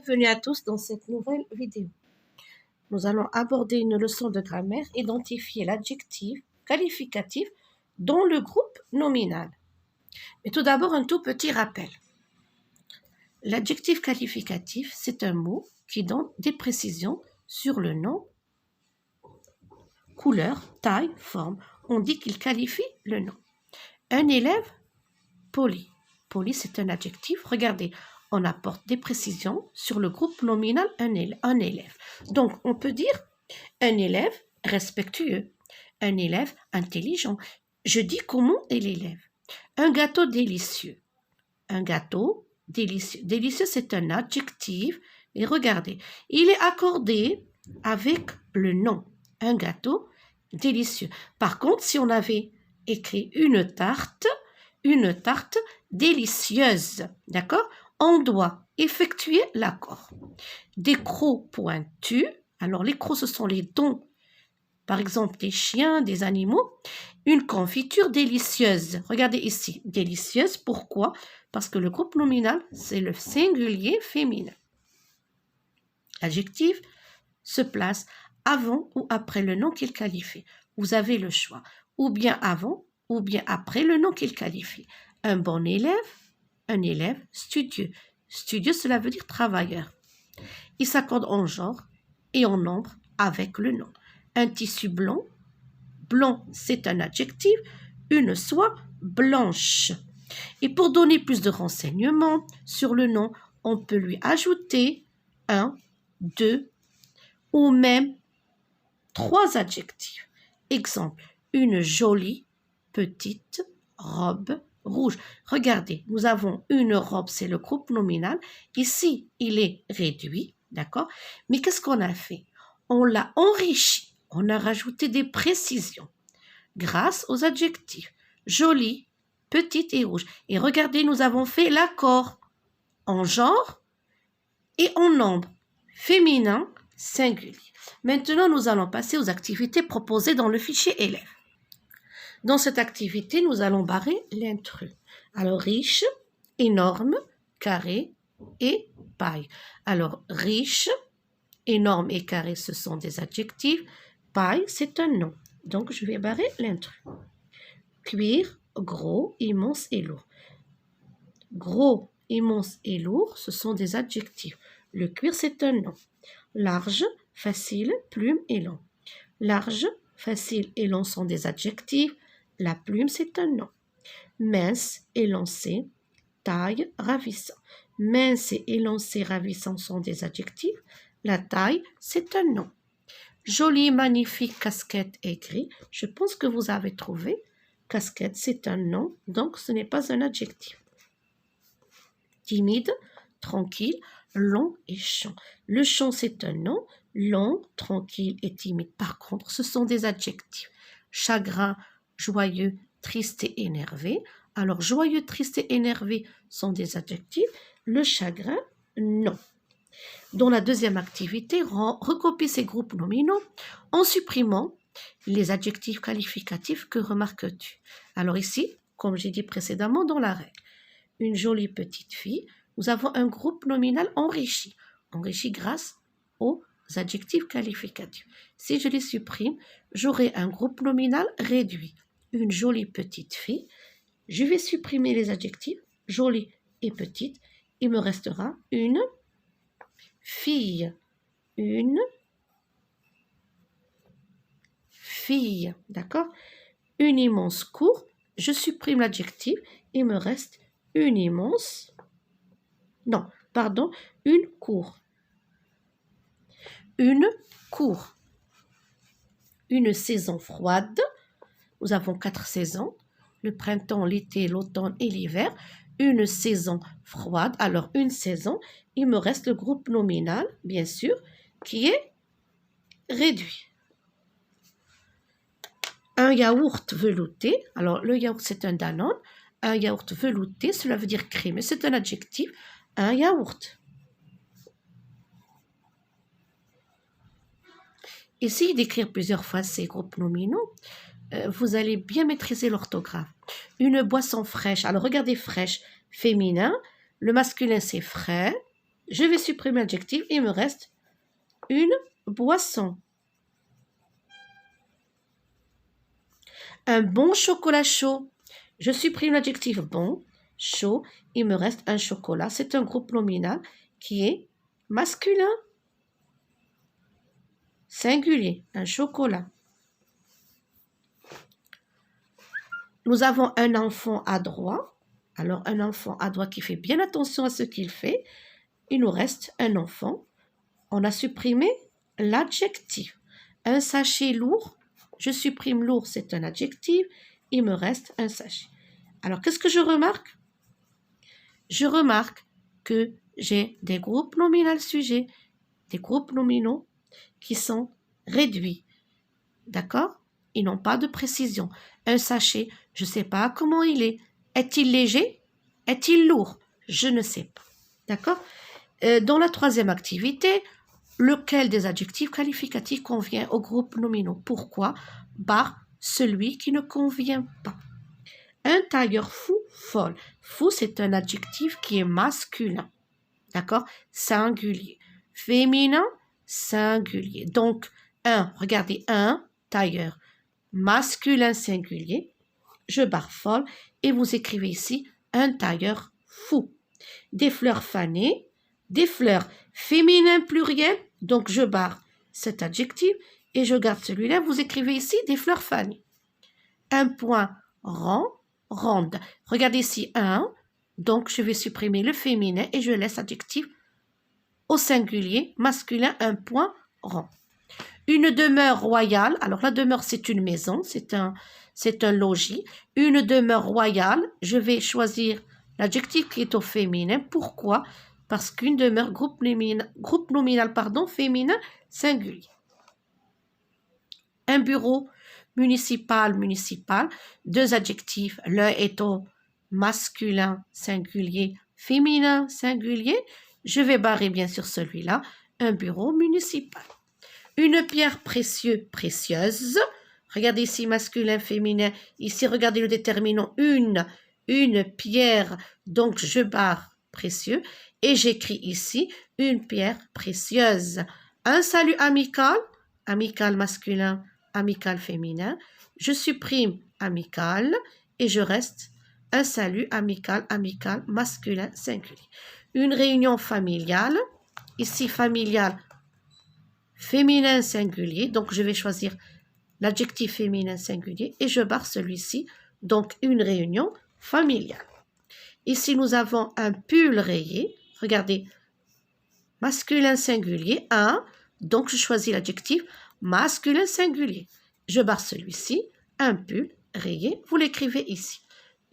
Bienvenue à tous dans cette nouvelle vidéo. Nous allons aborder une leçon de grammaire, identifier l'adjectif qualificatif dans le groupe nominal. Mais tout d'abord, un tout petit rappel. L'adjectif qualificatif, c'est un mot qui donne des précisions sur le nom, couleur, taille, forme. On dit qu'il qualifie le nom. Un élève poli. Poli, c'est un adjectif. Regardez, on apporte des précisions sur le groupe nominal un élève. Donc, on peut dire un élève respectueux, un élève intelligent. Je dis comment est l'élève. Un gâteau délicieux. Un gâteau délicieux. Délicieux, c'est un adjectif. Et regardez, il est accordé avec le nom. Un gâteau délicieux. Par contre, si on avait écrit une tarte délicieuse, d'accord? On doit effectuer l'accord. Des crocs pointus, alors les crocs ce sont les dents, par exemple des chiens, des animaux. Une confiture délicieuse, regardez ici, délicieuse, pourquoi? Parce que le groupe nominal, c'est le singulier féminin. L'adjectif se place avant ou après le nom qu'il qualifie. Vous avez le choix, ou bien avant, ou bien après le nom qu'il qualifie. Un bon élève, un élève studieux. Studieux, cela veut dire travailleur. Il s'accorde en genre et en nombre avec le nom. Un tissu blanc, blanc c'est un adjectif, une soie blanche. Et pour donner plus de renseignements sur le nom, on peut lui ajouter un, deux ou même trois adjectifs. Exemple, une jolie petite robe rouge. Regardez, nous avons une robe, c'est le groupe nominal. Ici, il est réduit, d'accord? Mais qu'est-ce qu'on a fait? On l'a enrichi. On a rajouté des précisions grâce aux adjectifs jolie, petite et rouge. Et regardez, nous avons fait l'accord en genre et en nombre, féminin, singulier. Maintenant, nous allons passer aux activités proposées dans le fichier élève. Dans cette activité, nous allons barrer l'intrus. Alors, riche, énorme, carré et paille. Alors, riche, énorme et carré, ce sont des adjectifs. Paille, c'est un nom. Donc, je vais barrer l'intrus. Cuir, gros, immense et lourd. Gros, immense et lourd, ce sont des adjectifs. Le cuir, c'est un nom. Large, facile, plume et long. Large, facile et long sont des adjectifs. La plume, c'est un nom. Mince, élancé, taille, ravissant. Mince et élancé, ravissant sont des adjectifs. La taille, c'est un nom. Jolie, magnifique, casquette et gris. Je pense que vous avez trouvé. Casquette, c'est un nom, donc ce n'est pas un adjectif. Timide, tranquille, long et chant. Le chant, c'est un nom. Long, tranquille et timide. Par contre, ce sont des adjectifs. Chagrin, joyeux, triste et énervé. Alors, joyeux, triste et énervé sont des adjectifs. Le chagrin, non. Dans la deuxième activité, recopie ces groupes nominaux en supprimant les adjectifs qualificatifs. Que remarques-tu? Alors ici, comme j'ai dit précédemment dans la règle, une jolie petite fille, nous avons un groupe nominal enrichi grâce aux adjectifs qualificatifs. Si je les supprime, j'aurai un groupe nominal réduit. Une jolie petite fille. Je vais supprimer les adjectifs jolie et petite. Il me restera une fille. Une fille. D'accord? Une immense cour. Je supprime l'adjectif. Il me reste une immense. Non, pardon, une cour. Une cour. Une saison froide. Nous avons 4 saisons, le printemps, l'été, l'automne et l'hiver. Une saison froide, alors une saison, il me reste le groupe nominal, bien sûr, qui est réduit. Un yaourt velouté, alors le yaourt c'est un Danone, un yaourt velouté, cela veut dire crémeux, c'est un adjectif, un yaourt. Essayez d'écrire plusieurs fois ces groupes nominaux. Vous allez bien maîtriser l'orthographe. Une boisson fraîche. Alors, regardez fraîche, féminin. Le masculin, c'est frais. Je vais supprimer l'adjectif. Il me reste une boisson. Un bon chocolat chaud. Je supprime l'adjectif bon, chaud. Il me reste un chocolat. C'est un groupe nominal qui est masculin. Singulier, un chocolat. Nous avons un enfant adroit. Alors, un enfant adroit qui fait bien attention à ce qu'il fait. Il nous reste un enfant. On a supprimé l'adjectif. Un sachet lourd. Je supprime lourd, c'est un adjectif. Il me reste un sachet. Alors, qu'est-ce que je remarque? Je remarque que j'ai des groupes nominaux sujets, des groupes nominaux qui sont réduits. D'accord? Ils n'ont pas de précision. Un sachet, je ne sais pas comment il est. Est-il léger? Est-il lourd? Je ne sais pas. D'accord? Dans la troisième activité, lequel des adjectifs qualificatifs convient aux groupes nominaux? Pourquoi? Celui qui ne convient pas. Un tailleur fou, folle. Fou, c'est un adjectif qui est masculin. D'accord? Singulier. Féminin, singulier. Donc, regardez, un tailleur. Masculin singulier. Je barre folle et vous écrivez ici un tailleur fou. Des fleurs fanées. Des fleurs féminin pluriel. Donc, je barre cet adjectif et je garde celui-là. Vous écrivez ici des fleurs fanées. Un point rond, ronde. Regardez ici un. Donc, je vais supprimer le féminin et je laisse adjectif au singulier, masculin, un point rond. Une demeure royale. Alors, la demeure, c'est une maison, c'est un logis. Une demeure royale. Je vais choisir l'adjectif qui est au féminin. Pourquoi? Parce qu'une demeure, groupe nominal, féminin, singulier. Un bureau municipal, deux adjectifs. L'un est au masculin, singulier, féminin, singulier. Je vais barrer bien sûr celui-là. Un bureau municipal. Une pierre précieuse. Regardez ici, masculin, féminin. Ici, regardez le déterminant. Une pierre. Donc, je barre précieux. Et j'écris ici une pierre précieuse. Un salut amical. Amical masculin, amical féminin. Je supprime amical et je reste un salut amical masculin singulier. Une réunion familiale. Ici, familiale, féminin singulier. Donc, je vais choisir l'adjectif féminin singulier et je barre celui-ci. Donc, une réunion familiale. Ici, nous avons un pull rayé. Regardez, masculin singulier, un. Donc, je choisis l'adjectif masculin singulier. Je barre celui-ci, un pull rayé. Vous l'écrivez ici.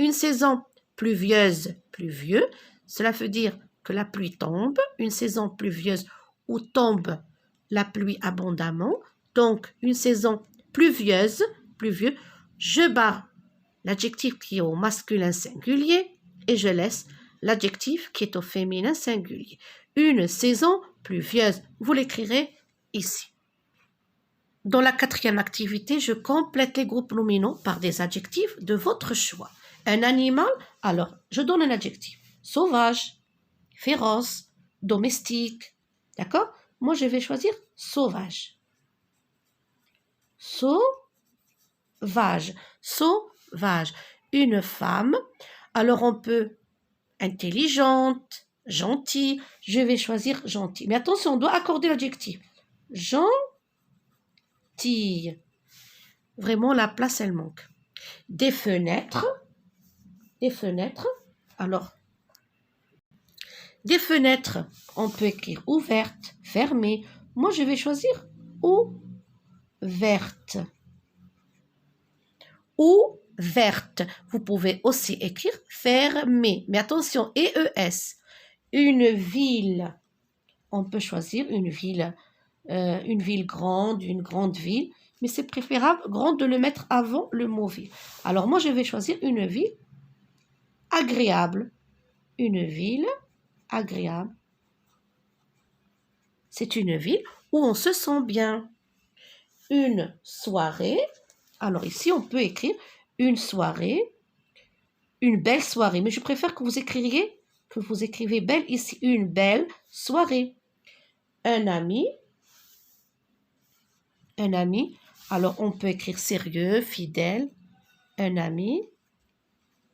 Une saison pluvieuse, pluvieux. Cela veut dire que la pluie tombe. Une saison pluvieuse où tombe la pluie abondamment. Donc, une saison pluvieuse, pluvieux. Je barre l'adjectif qui est au masculin singulier et je laisse l'adjectif qui est au féminin singulier. Une saison pluvieuse. Vous l'écrirez ici. Dans la quatrième activité, je complète les groupes nominaux par des adjectifs de votre choix. Un animal, alors je donne un adjectif. Sauvage, féroce, domestique. D'accord? Moi, je vais choisir sauvage. Sauvage. Une femme. Alors, on peut intelligente, gentille. Je vais choisir gentille. Mais attention, on doit accorder l'adjectif. Gentille. Vraiment, la place, elle manque. Des fenêtres. Alors, des fenêtres, on peut écrire ouverte, fermée. Moi, je vais choisir ouverte. Ouverte. Vous pouvez aussi écrire fermée. Mais attention, EES. Une ville. On peut choisir une ville grande, une grande ville. Mais c'est préférable, grande, de le mettre avant le mot ville. Alors, moi, je vais choisir une ville agréable. Une ville agréable. C'est une ville où on se sent bien. Une soirée. Alors ici, on peut écrire une soirée, une belle soirée. Mais je préfère que vous écririez que vous écrivez belle ici, une belle soirée. Un ami, alors on peut écrire sérieux, fidèle, un ami,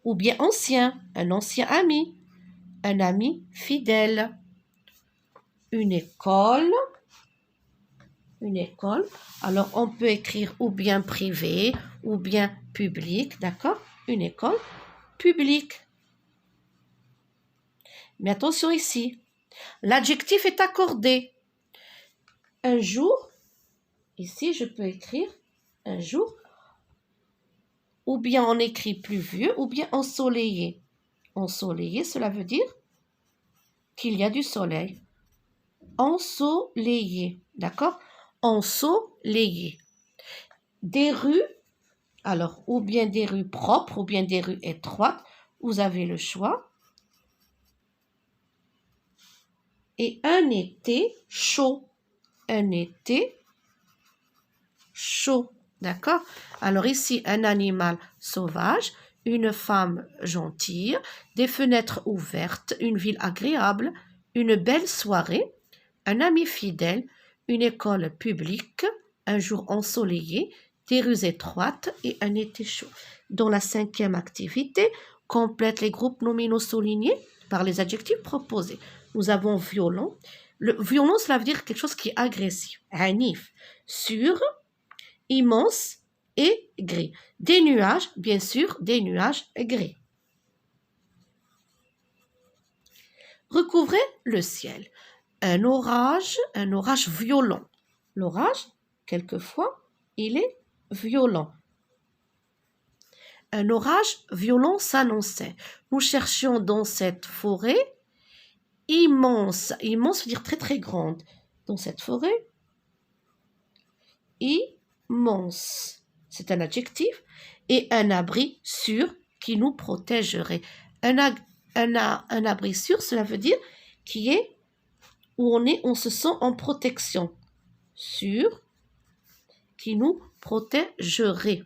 ou bien ancien, un ancien ami, un ami fidèle. Une école, alors on peut écrire ou bien privé, ou bien public, d'accord? Une école publique. Mais attention ici, l'adjectif est accordé. Un jour, ici je peux écrire un jour, ou bien on écrit pluvieux, ou bien ensoleillé. Ensoleillé, cela veut dire qu'il y a du soleil. Ensoleillé, d'accord? Ensoleillé. Des rues, alors ou bien des rues propres, ou bien des rues étroites, vous avez le choix. Et un été chaud. Un été chaud, d'accord? Alors ici, un animal sauvage, une femme gentille, des fenêtres ouvertes, une ville agréable, une belle soirée, un ami fidèle, une école publique, un jour ensoleillé, des rues étroites et un été chaud. Dans la 5e activité, complète les groupes nominaux soulignés par les adjectifs proposés. Nous avons violent. Le violent, cela veut dire quelque chose qui est agressif. Hanif, sur, immense et gris. Des nuages, bien sûr, des nuages gris. Recouvrez le ciel. Un orage violent. L'orage, quelquefois, il est violent. Un orage violent s'annonçait. Nous cherchions dans cette forêt immense. Immense veut dire très très grande. Dans cette forêt, immense. C'est un adjectif. Et un abri sûr qui nous protégerait. Un abri sûr, cela veut dire qui est où on se sent en protection. Sûr, qui nous protégerait.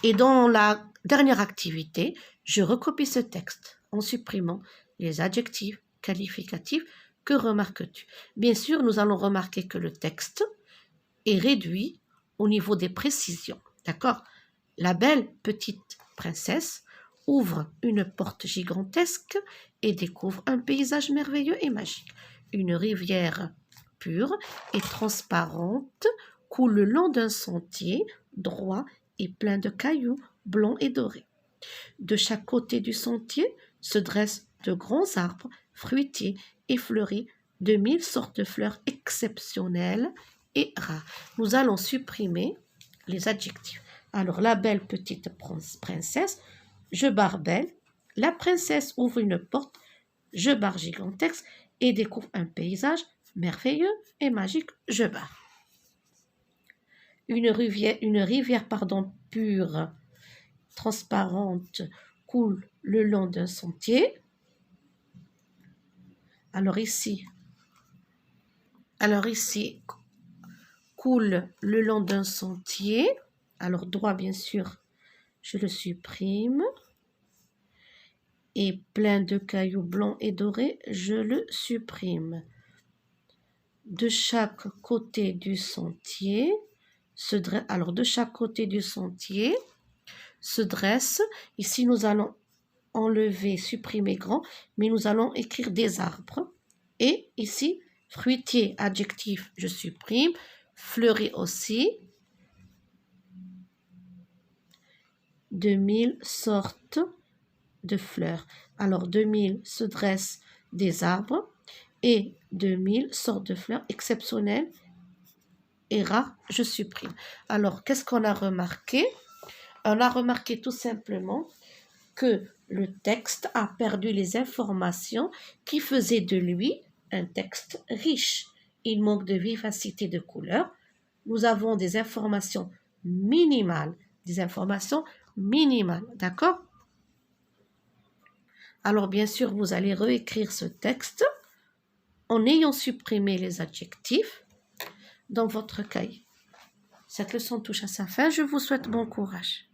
Et dans la dernière activité, je recopie ce texte en supprimant les adjectifs qualificatifs. Que remarques-tu? Bien sûr, nous allons remarquer que le texte est réduit au niveau des précisions. D'accord? La belle petite princesse ouvre une porte gigantesque et découvre un paysage merveilleux et magique. Une rivière pure et transparente coule le long d'un sentier droit et plein de cailloux blancs et dorés. De chaque côté du sentier se dressent de grands arbres fruitiers et fleuris de 1000 sortes de fleurs exceptionnelles et rares. Nous allons supprimer les adjectifs. Alors, la belle petite princesse, je barre belle. La princesse ouvre une porte, je barre gigantesque et découvre un paysage merveilleux et magique, je barre. Une rivière pure, transparente, coule le long d'un sentier. Alors ici, coule le long d'un sentier. Alors droit, bien sûr, je le supprime. Et plein de cailloux blancs et dorés, je le supprime. De chaque côté du sentier se dresse, ici nous allons enlever, supprimer grand, mais nous allons écrire des arbres. Et ici, fruitier, adjectif, je supprime, fleuri aussi, de 1000 sortes de fleurs. Alors, 2000 se dressent des arbres et 2000 sortes de fleurs exceptionnelles et rares, je supprime. Alors, qu'est-ce qu'on a remarqué? On a remarqué tout simplement que le texte a perdu les informations qui faisaient de lui un texte riche. Il manque de vivacité de couleur. Nous avons des informations minimales. D'accord? Alors, bien sûr, vous allez réécrire ce texte en ayant supprimé les adjectifs dans votre cahier. Cette leçon touche à sa fin. Je vous souhaite bon courage.